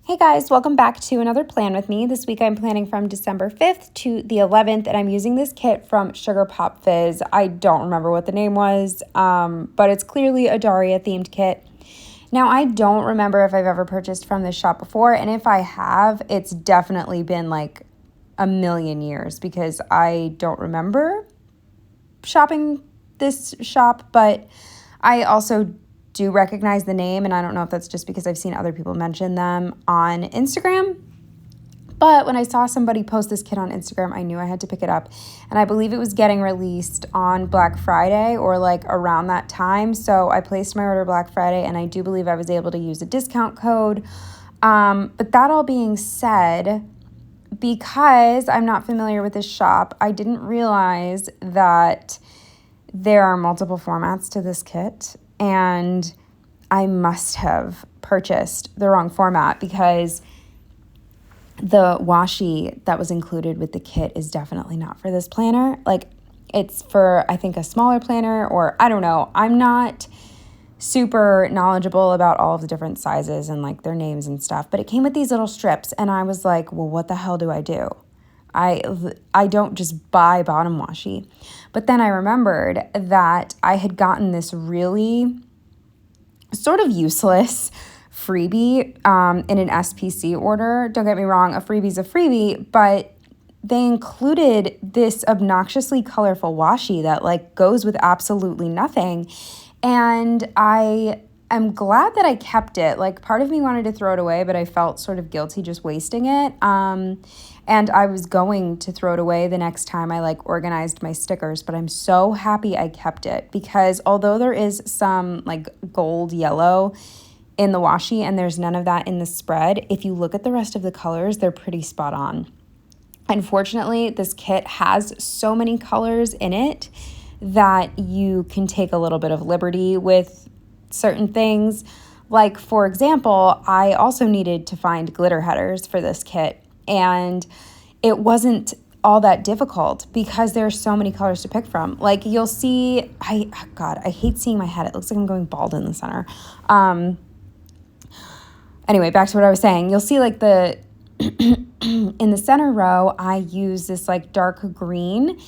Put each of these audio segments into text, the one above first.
Hey guys, welcome back to another plan with me. This week I'm planning from December 5th to the 11th, and I'm using this kit from Pop Fizz. I don't remember what the name was, but it's clearly a Daria themed kit. Now, I don't remember if I've ever purchased from this shop before, and if I have, it's definitely been like a million years because I don't remember shopping this shop, but I also do recognize the name, and I don't know if that's just because I've seen other people mention them on Instagram. But when I saw somebody post this kit on Instagram, I knew I had to pick it up. And I believe it was getting released on Black Friday or like around that time. So I placed my order Black Friday, and I do believe I was able to use a discount code. But that all being said, because I'm not familiar with this shop, I didn't realize that there are multiple formats to this kit. And I must have purchased the wrong format because the washi that was included with the kit is definitely not for this planner. Like, it's for, I think, a smaller planner, or I don't know. I'm not super knowledgeable about all of the different sizes and like their names and stuff, but it came with these little strips, and I was like, well, what the hell do I do? I don't just buy bottom washi. But then I remembered that I had gotten this really sort of useless freebie in an SPC order. Don't get me wrong, a freebie's a freebie, but they included this obnoxiously colorful washi that like goes with absolutely nothing. And I'm glad that I kept it. Like, part of me wanted to throw it away, but I felt sort of guilty just wasting it. And I was going to throw it away the next time I like organized my stickers, but I'm so happy I kept it because although there is some like gold yellow in the washi and there's none of that in the spread, if you look at the rest of the colors, they're pretty spot on. Unfortunately, this kit has so many colors in it that you can take a little bit of liberty with certain things. Like, for example, I also needed to find glitter headers for this kit, and it wasn't all that difficult because there are so many colors to pick from. Like, you'll see, I hate seeing my head. It looks like I'm going bald in the center. Anyway, back to what I was saying. You'll see like the, in the center row, I use this like dark green,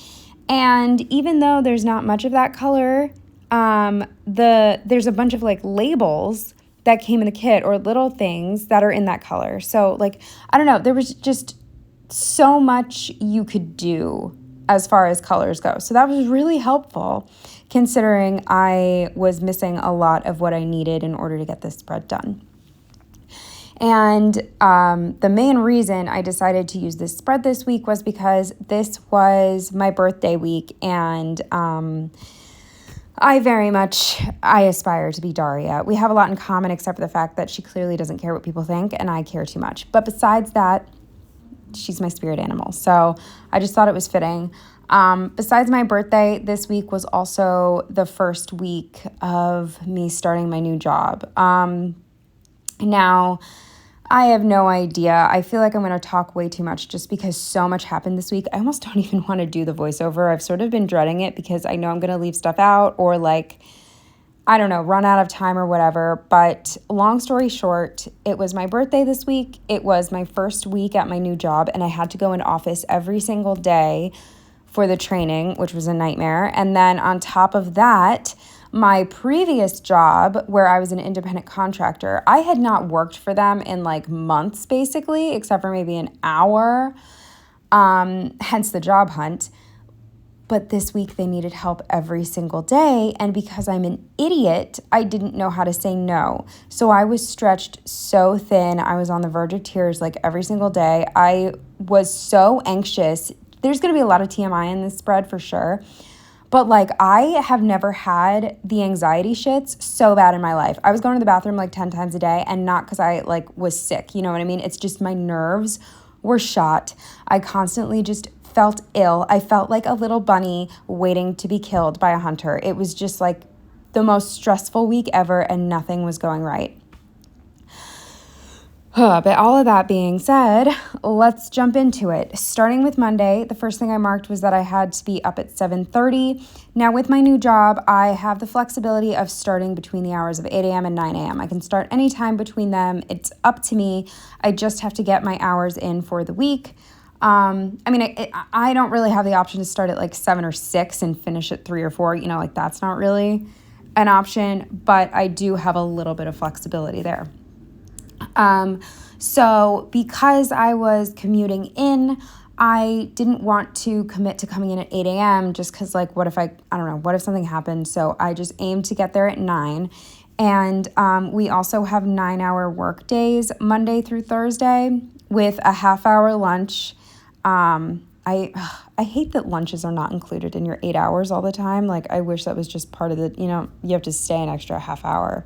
and even though there's not much of that color, there's a bunch of like labels that came in the kit or little things that are in that color. So like, I don't know, there was just so much you could do as far as colors go. So that was really helpful considering I was missing a lot of what I needed in order to get this spread done. And the main reason I decided to use this spread this week was because this was my birthday week, and I aspire to be Daria. We have a lot in common except for the fact that she clearly doesn't care what people think, and I care too much. But besides that, she's my spirit animal. So I just thought it was fitting. Besides my birthday, this week was also the first week of me starting my new job. Now, I have no idea. I feel like I'm going to talk way too much just because so much happened this week. I almost don't even want to do the voiceover. I've sort of been dreading it because I know I'm going to leave stuff out or like, I don't know, run out of time or whatever. But long story short, it was my birthday this week. It was my first week at my new job, and I had to go into office every single day for the training, which was a nightmare. And then on top of that, my previous job, where I was an independent contractor, I had not worked for them in like months, basically, except for maybe an hour, hence the job hunt. But this week they needed help every single day, and because I'm an idiot, I didn't know how to say no. So I was stretched so thin. I was on the verge of tears like every single day. I was so anxious. There's going to be a lot of TMI in this spread for sure. But like, I have never had the anxiety shits so bad in my life. I was going to the bathroom like 10 times a day, and not because I like was sick, you know what I mean? It's just my nerves were shot. I constantly just felt ill. I felt like a little bunny waiting to be killed by a hunter. It was just like the most stressful week ever, and nothing was going right. But all of that being said, let's jump into it. Starting with Monday, the first thing I marked was that I had to be up at 7:30. Now, with my new job, I have the flexibility of starting between the hours of 8 a.m. and 9 a.m. I can start anytime between them. It's up to me. I just have to get my hours in for the week. I don't really have the option to start at like 7 or 6 and finish at 3 or 4. Like that's not really an option, but I do have a little bit of flexibility there. So because I was commuting in, I didn't want to commit to coming in at 8 a.m. just because what if what if something happened? So I just aimed to get there at 9. And we also have 9-hour work days, Monday through Thursday, with a half-hour lunch. I hate that lunches are not included in your 8 hours all the time. I wish that was just part of the, you have to stay an extra half hour.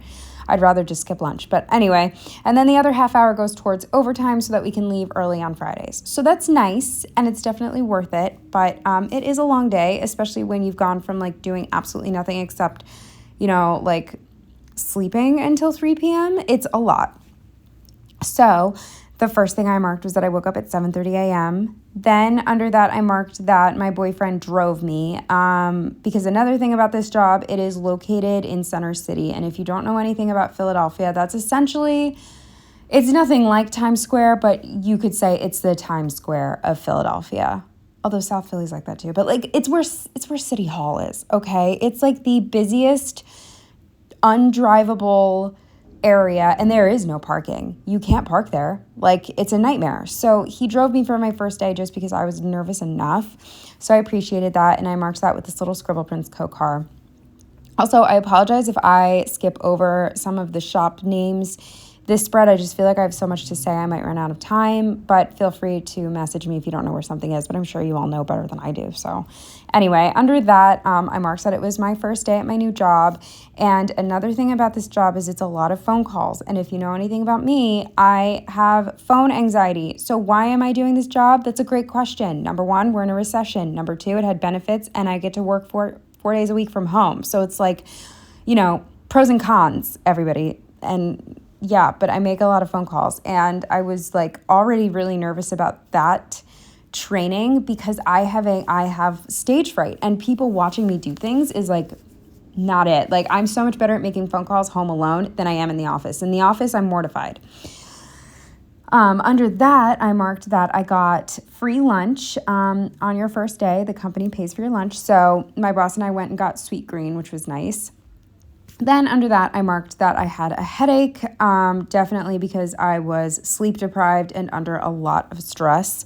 I'd rather just skip lunch. But anyway, and then the other half hour goes towards overtime so that we can leave early on Fridays. So that's nice, and it's definitely worth it. But it is a long day, especially when you've gone from doing absolutely nothing except, sleeping until 3 p.m. It's a lot. So the first thing I marked was that I woke up at 7:30 a.m. Then under that, I marked that my boyfriend drove me because another thing about this job, it is located in Center City. And if you don't know anything about Philadelphia, that's essentially, it's nothing like Times Square, but you could say it's the Times Square of Philadelphia. Although South Philly's like that too. But it's where City Hall is, okay? It's the busiest, undrivable area, and there is no parking. You can't park there. It's a nightmare. So he drove me for my first day just because I was nervous enough. So I appreciated that, and I marked that with this little Scribble Prints Co. Also, I apologize if I skip over some of the shop names. This spread, I just feel like I have so much to say I might run out of time, but feel free to message me if you don't know where something is, but I'm sure you all know better than I do. So anyway, under that, I marked that it was my first day at my new job. And another thing about this job is it's a lot of phone calls. And if you know anything about me, I have phone anxiety. So why am I doing this job? That's a great question. Number one, we're in a recession. Number two, it had benefits, and I get to work 4 days a week from home. So it's pros and cons, everybody. And yeah, but I make a lot of phone calls, and I was already really nervous about that training because I have stage fright, and people watching me do things is not it. I'm so much better at making phone calls home alone than I am in the office. In the office, I'm mortified. Under that, I marked that I got free lunch on your first day. The company pays for your lunch. So my boss and I went and got Sweet Green, which was nice. Then under that, I marked that I had a headache, definitely because I was sleep deprived and under a lot of stress.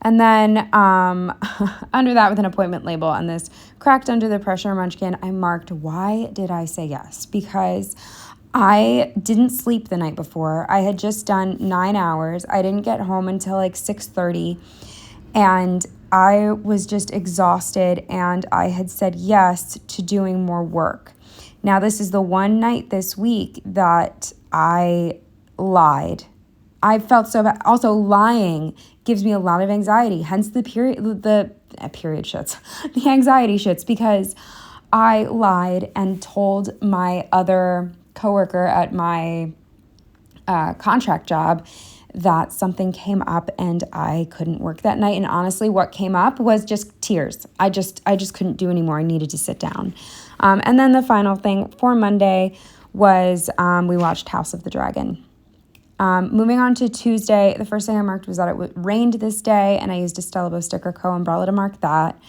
And then under that, with an appointment label on this cracked under the pressure munchkin, I marked, why did I say yes? Because I didn't sleep the night before. I had just done 9 hours. I didn't get home until 6:30, and I was just exhausted, and I had said yes to doing more work. Now, this is the one night this week that I lied. I felt so bad. Also, lying gives me a lot of anxiety, hence the period shits, the anxiety shits, because I lied and told my other coworker at my contract job that something came up and I couldn't work that night. And honestly, what came up was just tears. I just couldn't do anymore. I needed to sit down. And then the final thing for Monday was we watched House of the Dragon. Moving on to Tuesday, the first thing I marked was that it rained this day, and I used a Stella Bow Sticker Co. umbrella to mark that.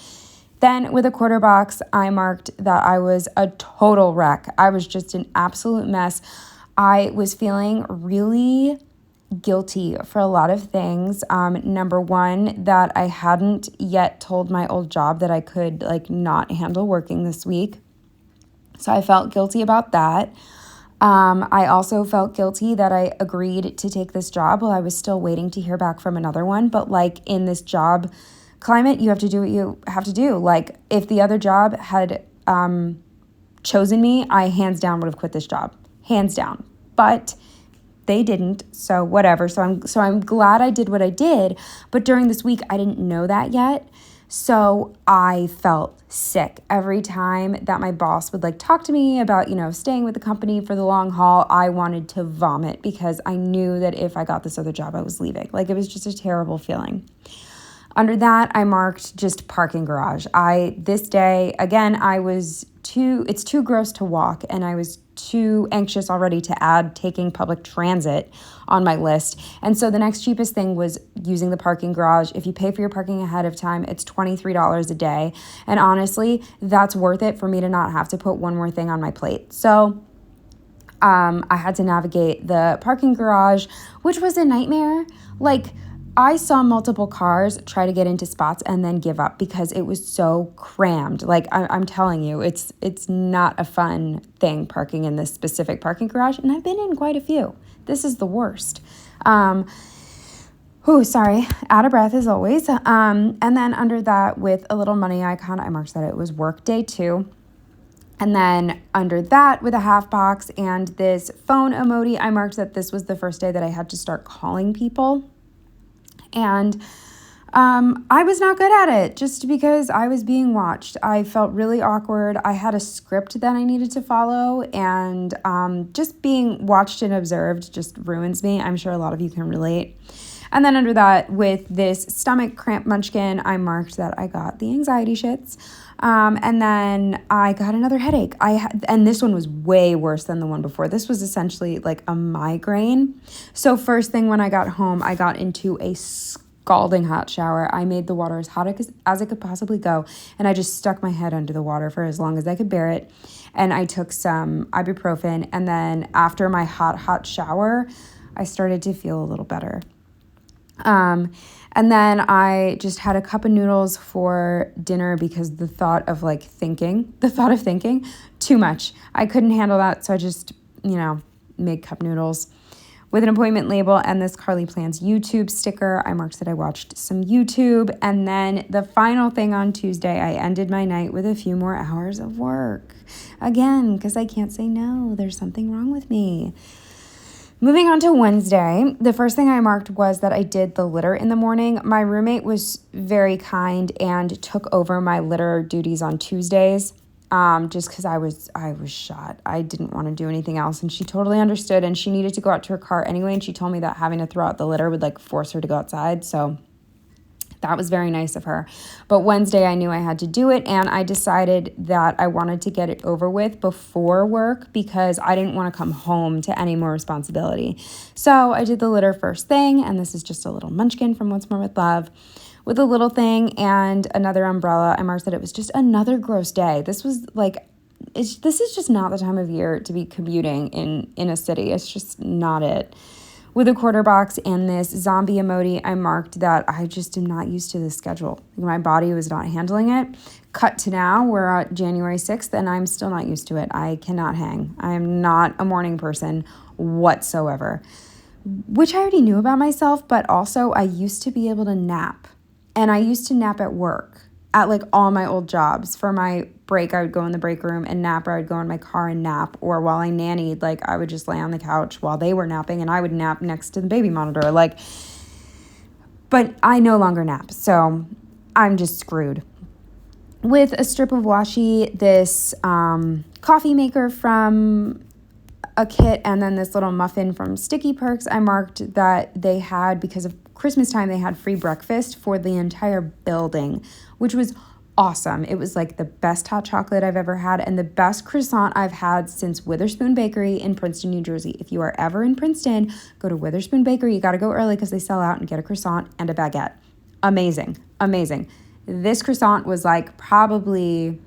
Then with a quarter box, I marked that I was a total wreck. I was just an absolute mess. I was feeling really guilty for a lot of things. Number one, that I hadn't yet told my old job that I could not handle working this week. So I felt guilty about that. I also felt guilty that I agreed to take this job while I was still waiting to hear back from another one. But in this job climate, you have to do what you have to do. If the other job had chosen me, I hands down would have quit this job. Hands down. But they didn't, so whatever. So I'm glad I did what I did, but during this week I didn't know that yet. So I felt sick every time that my boss would like talk to me about, staying with the company for the long haul. I wanted to vomit because I knew that if I got this other job, I was leaving. Like, it was just a terrible feeling. Under that, I marked just parking garage. This day, again, it's too gross to walk, and I was too anxious already to add taking public transit on my list. And so the next cheapest thing was using the parking garage. If you pay for your parking ahead of time, it's $23 a day. And honestly, that's worth it for me to not have to put one more thing on my plate. So I had to navigate the parking garage, which was a nightmare. Like, I saw multiple cars try to get into spots and then give up because it was so crammed. Like, I'm telling you, it's not a fun thing parking in this specific parking garage, and I've been in quite a few. This is the worst. Sorry, out of breath as always. And then under that, with a little money icon, I marked that it was work day 2. And then under that, with a half box and this phone emoji, I marked that this was the first day that I had to start calling people. And I was not good at it just because I was being watched. I felt really awkward. I had a script that I needed to follow, and just being watched and observed just ruins me. I'm sure a lot of you can relate. And then under that, with this stomach cramp munchkin, I marked that I got the anxiety shits. And then I got another headache. And this one was way worse than the one before. This was essentially like a migraine. So first thing when I got home, I got into a scalding hot shower. I made the water as hot as it could possibly go. And I just stuck my head under the water for as long as I could bear it. And I took some ibuprofen. And then after my hot shower, I started to feel a little better. And then I just had a cup of noodles for dinner because the thought of thinking, too much. I couldn't handle that. So I just, made cup noodles with an appointment label and this Carly Plans YouTube sticker. I marked that I watched some YouTube. And then the final thing on Tuesday, I ended my night with a few more hours of work. Again, because I can't say no. There's something wrong with me. Moving on to Wednesday, the first thing I marked was that I did the litter in the morning. My roommate was very kind and took over my litter duties on Tuesdays, just because I was shot. I didn't want to do anything else, and she totally understood, and she needed to go out to her car anyway, and she told me that having to throw out the litter would force her to go outside, so that was very nice of her. But Wednesday, I knew I had to do it, and I decided that I wanted to get it over with before work because I didn't want to come home to any more responsibility. So I did the litter first thing, and this is just a little munchkin from Once More With Love with a little thing and another umbrella. I marked that it was just another gross day. This was this is just not the time of year to be commuting in a city. It's just not it. With a quarter box and this zombie emoji, I marked that I just am not used to this schedule. My body was not handling it. Cut to now, we're at January 6th, and I'm still not used to it. I cannot hang. I am not a morning person whatsoever, which I already knew about myself, but also I used to be able to nap, and I used to nap at work. At all my old jobs. For my break, I would go in the break room and nap, or I would go in my car and nap, or while I nannied, I would just lay on the couch while they were napping and I would nap next to the baby monitor. But I no longer nap, so I'm just screwed. With a strip of washi, this coffee maker from a kit, and then this little muffin from Sticky Perks, I marked that they had, because of Christmas time, they had free breakfast for the entire building, which was awesome. It was the best hot chocolate I've ever had and the best croissant I've had since Witherspoon Bakery in Princeton, New Jersey. If you are ever in Princeton, go to Witherspoon Bakery. You got to go early because they sell out, and get a croissant and a baguette. Amazing. Amazing. This croissant was probably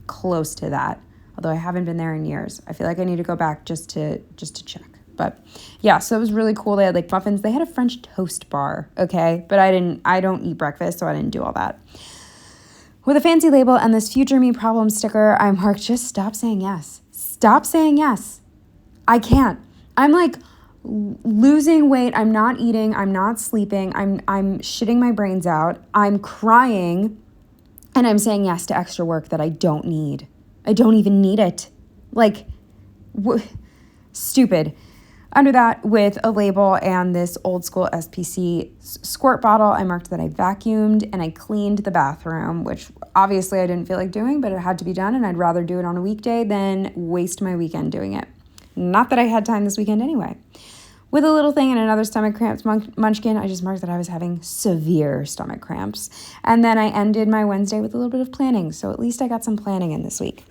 close to that, although I haven't been there in years. I feel like I need to go back just to check. But yeah, so it was really cool. They had muffins. They had a French toast bar, okay? But I don't eat breakfast, so I didn't do all that. With a fancy label and this future me problem sticker, I marked just stop saying yes. Stop saying yes. I can't. I'm losing weight. I'm not eating. I'm not sleeping. I'm shitting my brains out. I'm crying, and I'm saying yes to extra work that I don't need. I don't even need it. Stupid. Under that, with a label and this old school SPC squirt bottle, I marked that I vacuumed and I cleaned the bathroom, which obviously I didn't feel like doing, but it had to be done, and I'd rather do it on a weekday than waste my weekend doing it. Not that I had time this weekend anyway. With a little thing and another stomach cramps munchkin, I just marked that I was having severe stomach cramps. And then I ended my Wednesday with a little bit of planning, so at least I got some planning in this week.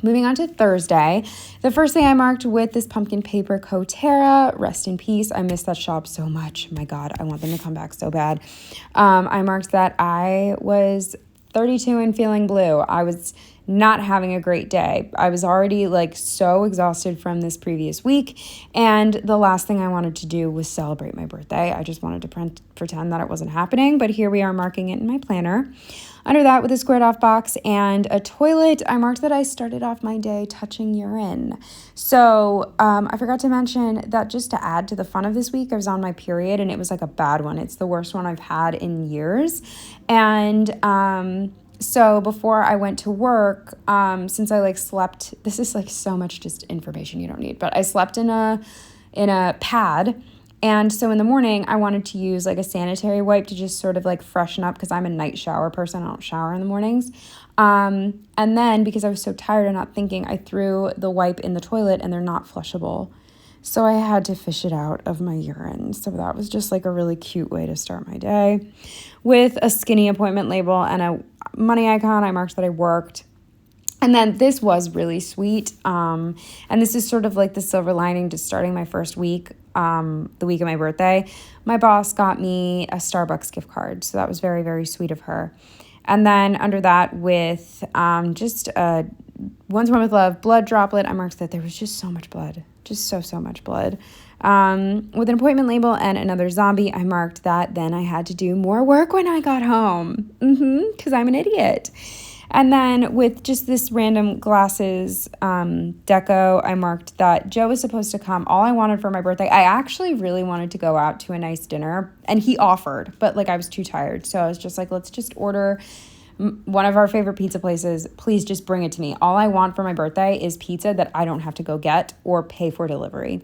Moving on to Thursday, the first thing I marked with this pumpkin paper Coterra, rest in peace. I miss that shop so much. My God, I want them to come back so bad. I marked that I was 32 and feeling blue. I was not having a great day. I was already like so exhausted from this previous week, and the last thing I wanted to do was celebrate my birthday. I just wanted to pretend that it wasn't happening, but here we are marking it in my planner. Under that, with a squared off box and a toilet, I marked that I started off my day touching urine. So I forgot to mention that just to add to the fun of this week, I was on my period, and it was like a bad one. It's the worst one I've had in years. And so before I went to work, since I like slept, this is like so much just information you don't need, but I slept in a pad. And so in the morning, I wanted to use like a sanitary wipe to just sort of like freshen up, because I'm a night shower person. I don't shower in the mornings. And then because I was so tired and not thinking, I threw the wipe in the toilet, and they're not flushable. So I had to fish it out of my urine. So that was just like a really cute way to start my day. With a skinny appointment label and a money icon, I marked that I worked. And then this was really sweet. And this is sort of like the silver lining to starting my first week, the week of my birthday. My boss got me a Starbucks gift card. So that was very, very sweet of her. And then under that, with just One's One with Love blood droplet, I marked that there was just so much blood. Just so much blood. With an appointment label and another zombie, I marked that then I had to do more work when I got home. Because I'm an idiot. And then with just this random glasses deco, I marked that Joe was supposed to come. All I wanted for my birthday, I actually really wanted to go out to a nice dinner, and he offered, but like I was too tired. So I was just like, let's just order one of our favorite pizza places. Please just bring it to me. All I want for my birthday is pizza that I don't have to go get or pay for delivery.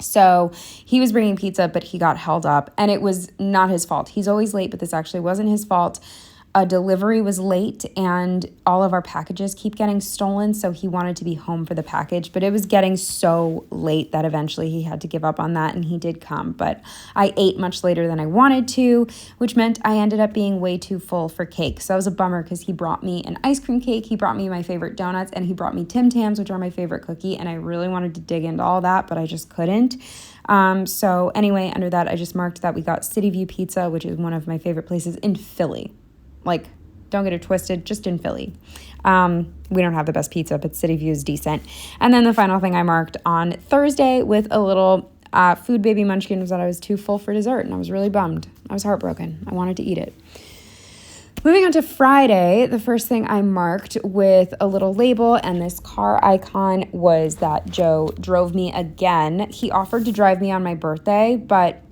So he was bringing pizza, but he got held up, and it was not his fault. He's always late, but this actually wasn't his fault. A delivery was late, and all of our packages keep getting stolen, so he wanted to be home for the package, but it was getting so late that eventually he had to give up on that, and he did come. But I ate much later than I wanted to, which meant I ended up being way too full for cake. So that was a bummer, because he brought me an ice cream cake, he brought me my favorite donuts, and he brought me Tim Tams, which are my favorite cookie, and I really wanted to dig into all that, but I just couldn't. So anyway, under that, I just marked that we got City View Pizza, which is one of my favorite places in Philly. Like, don't get it twisted, just in Philly. We don't have the best pizza, but City View is decent. And then the final thing I marked on Thursday with a little food baby munchkin was that I was too full for dessert, and I was really bummed. I was heartbroken. I wanted to eat it. Moving on to Friday, the first thing I marked with a little label and this car icon was that Joe drove me again. He offered to drive me on my birthday, but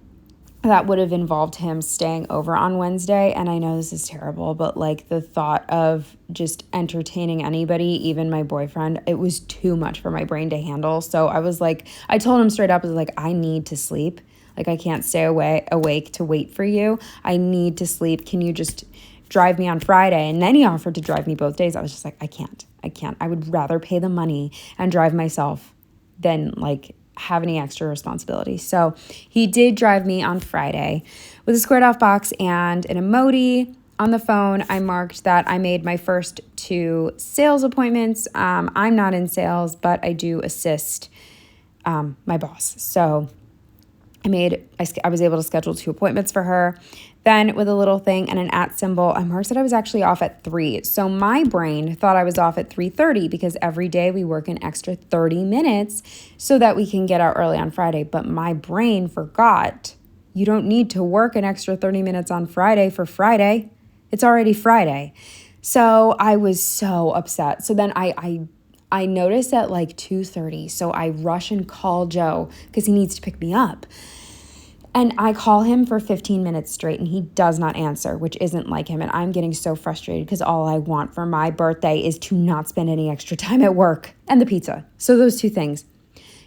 that would have involved him staying over on Wednesday. And I know this is terrible, but like the thought of just entertaining anybody, even my boyfriend, it was too much for my brain to handle. So I was like, I told him straight up, I was like, I need to sleep. Like, I can't stay awake to wait for you. I need to sleep. Can you just drive me on Friday? And then he offered to drive me both days. I was just like, I can't. I would rather pay the money and drive myself than like have any extra responsibility. So he did drive me on Friday with a squared off box and an emoji. On the phone, I marked that I made my first 2 sales appointments. I'm not in sales, but I do assist my boss. So I was able to schedule 2 appointments for her. Then with a little thing and an @ symbol, I marked that I was actually off at 3. So my brain thought I was off at 3:30 because every day we work an extra 30 minutes so that we can get out early on Friday. But my brain forgot you don't need to work an extra 30 minutes on Friday for Friday. It's already Friday. So I was so upset. So then I noticed at like 2:30. So I rush and call Joe because he needs to pick me up. And I call him for 15 minutes straight, and he does not answer, which isn't like him. And I'm getting so frustrated because all I want for my birthday is to not spend any extra time at work and the pizza. So those 2 things.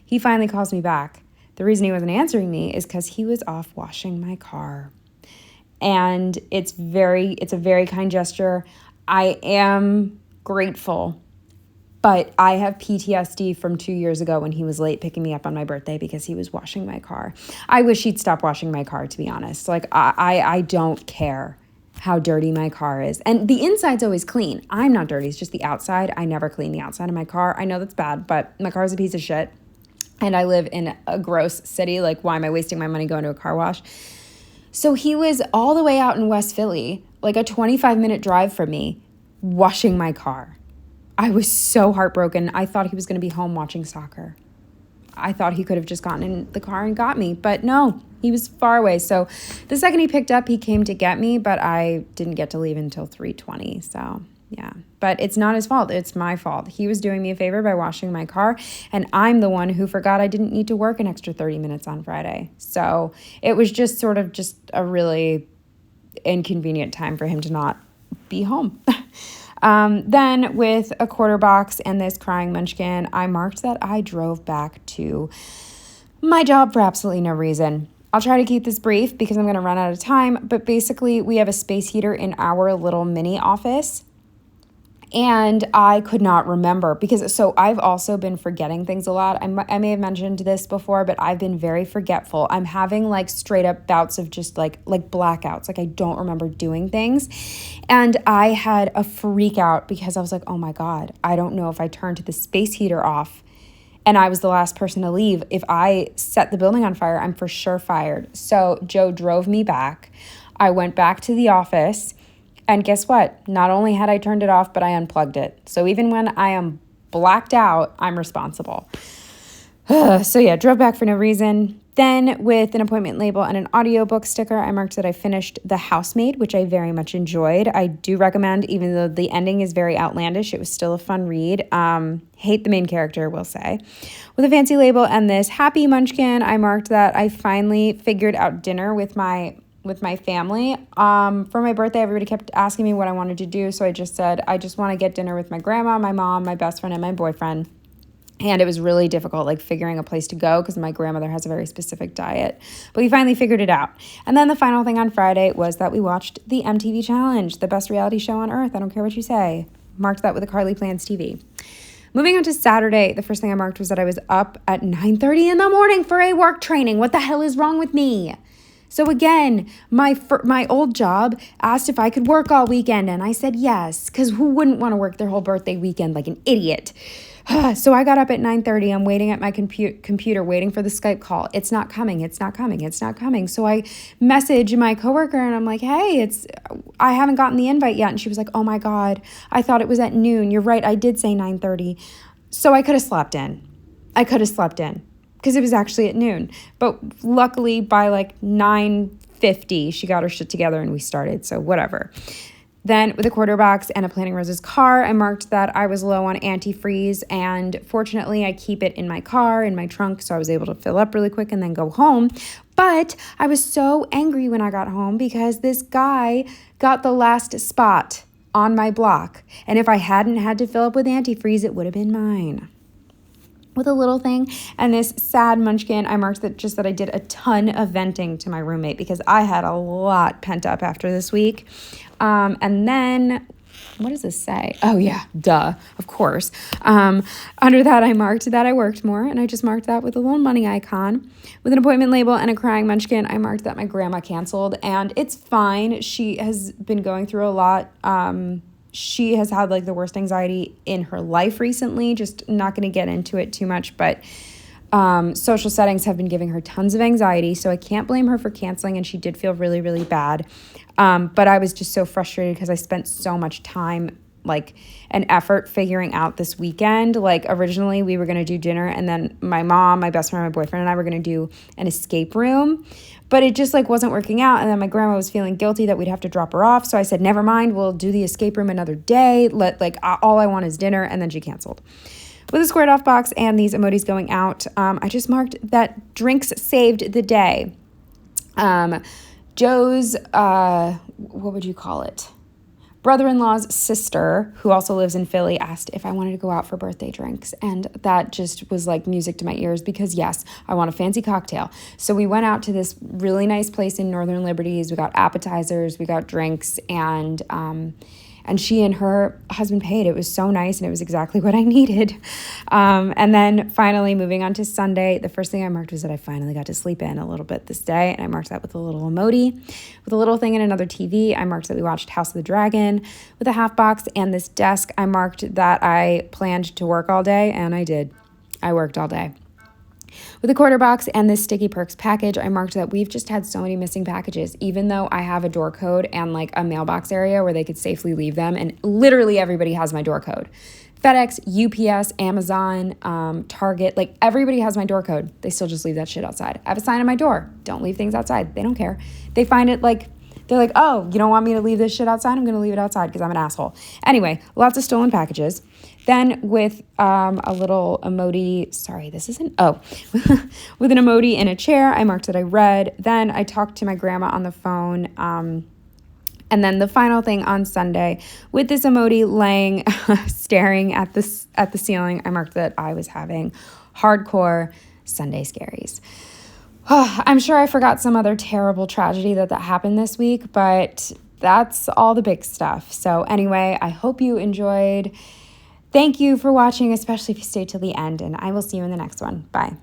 He finally calls me back. The reason he wasn't answering me is because he was off washing my car. And it's a very kind gesture. I am grateful, but I have PTSD from 2 years ago when he was late picking me up on my birthday because he was washing my car. I wish he'd stop washing my car, to be honest. Like, I don't care how dirty my car is. And the inside's always clean. I'm not dirty. It's just the outside. I never clean the outside of my car. I know that's bad, but my car is a piece of shit. And I live in a gross city. Like, why am I wasting my money going to a car wash? So he was all the way out in West Philly, like a 25-minute drive from me, washing my car. I was so heartbroken. I thought he was going to be home watching soccer. I thought he could have just gotten in the car and got me, but no, he was far away. So the second he picked up, he came to get me, but I didn't get to leave until 3:20. So yeah, but it's not his fault. It's my fault. He was doing me a favor by washing my car, and I'm the one who forgot I didn't need to work an extra 30 minutes on Friday. So it was just sort of just a really inconvenient time for him to not be home. Then with a quarter box and this crying munchkin, I marked that I drove back to my job for absolutely no reason. I'll try to keep this brief because I'm going to run out of time, but basically we have a space heater in our little mini office. And I could not remember so I've also been forgetting things a lot. I may have mentioned this before, but I've been very forgetful. I'm having like straight up bouts of just like blackouts. Like I don't remember doing things. And I had a freak out because I was like, oh my God, I don't know if I turned the space heater off and I was the last person to leave. If I set the building on fire, I'm for sure fired. So Joe drove me back. I went back to the office. And guess what? Not only had I turned it off, but I unplugged it. So even when I am blacked out, I'm responsible. So yeah, drove back for no reason. Then with an appointment label and an audiobook sticker, I marked that I finished The Housemaid, which I very much enjoyed. I do recommend, even though the ending is very outlandish, it was still a fun read. Hate the main character, will say. With a fancy label and this happy munchkin, I marked that I finally figured out dinner with my family. For my birthday, everybody kept asking me what I wanted to do. So I just said, I just want to get dinner with my grandma, my mom, my best friend, and my boyfriend. And it was really difficult, like figuring a place to go because my grandmother has a very specific diet. But we finally figured it out. And then the final thing on Friday was that we watched the MTV Challenge, the best reality show on earth. I don't care what you say. Marked that with a Carly Plans TV. Moving on to Saturday, the first thing I marked was that I was up at 9:30 in the morning for a work training. What the hell is wrong with me? So again, my old job asked if I could work all weekend, and I said yes, because who wouldn't want to work their whole birthday weekend like an idiot? So I got up at 9:30. I'm waiting at my computer, waiting for the Skype call. It's not coming. It's not coming. It's not coming. So I message my coworker, and I'm like, hey, I haven't gotten the invite yet. And she was like, oh my God, I thought it was at noon. You're right. I did say 9:30. So I could have slept in. Because it was actually at noon. But luckily by like 9:50, she got her shit together and we started. So whatever. Then with a quarter box and a Planning Roses car, I marked that I was low on antifreeze. And fortunately, I keep it in my car, in my trunk. So I was able to fill up really quick and then go home. But I was so angry when I got home because this guy got the last spot on my block. And if I hadn't had to fill up with antifreeze, it would have been mine. With a little thing and this sad munchkin, I marked that I did a ton of venting to my roommate because I had a lot pent up after this week. And then, what does this say? Oh yeah, duh, of course. Under that, I marked that I worked more, and I just marked that with a little money icon. With an appointment label and a crying munchkin, I marked that my grandma canceled, and it's fine. She has been going through a lot. She has had like the worst anxiety in her life recently. Just not going to get into it too much, but social settings have been giving her tons of anxiety. So I can't blame her for canceling, and she did feel really, really bad. But I was just so frustrated because I spent so much time and effort figuring out this weekend. Like originally we were going to do dinner, and then my mom, my best friend, my boyfriend, and I were going to do an escape room. But it just wasn't working out. And then my grandma was feeling guilty that we'd have to drop her off. So I said, never mind, we'll do the escape room another day. All I want is dinner. And then she canceled. With a squared off box and these emojis going out, I just marked that drinks saved the day. Joe's, what would you call it? brother-in-law's sister, who also lives in Philly, asked if I wanted to go out for birthday drinks. And that just was like music to my ears because, yes, I want a fancy cocktail. So we went out to this really nice place in Northern Liberties. We got appetizers, we got drinks, and she and her husband paid. It was so nice, and it was exactly what I needed. And then finally, moving on to Sunday, the first thing I marked was that I finally got to sleep in a little bit this day, and I marked that with a little emoji. With a little thing and another TV, I marked that we watched House of the Dragon with a half box, and this desk, I marked that I planned to work all day, and I did. I worked all day. With a quarter box and this Sticky Perks package, I marked that we've just had so many missing packages, even though I have a door code and like a mailbox area where they could safely leave them. And literally everybody has my door code. FedEx, UPS, Amazon, Target, like everybody has my door code. They still just leave that shit outside. I have a sign on my door. Don't leave things outside. They don't care. They find it like, they're like, oh, you don't want me to leave this shit outside? I'm going to leave it outside because I'm an asshole. Anyway, lots of stolen packages. Then with a little emoji, with an emoji in a chair, I marked that I read. Then I talked to my grandma on the phone. And then the final thing on Sunday, with this emoji laying, staring at the ceiling, I marked that I was having hardcore Sunday scaries. I'm sure I forgot some other terrible tragedy that happened this week, but that's all the big stuff. So anyway, I hope you enjoyed. Thank you for watching, especially if you stayed till the end, and I will see you in the next one. Bye.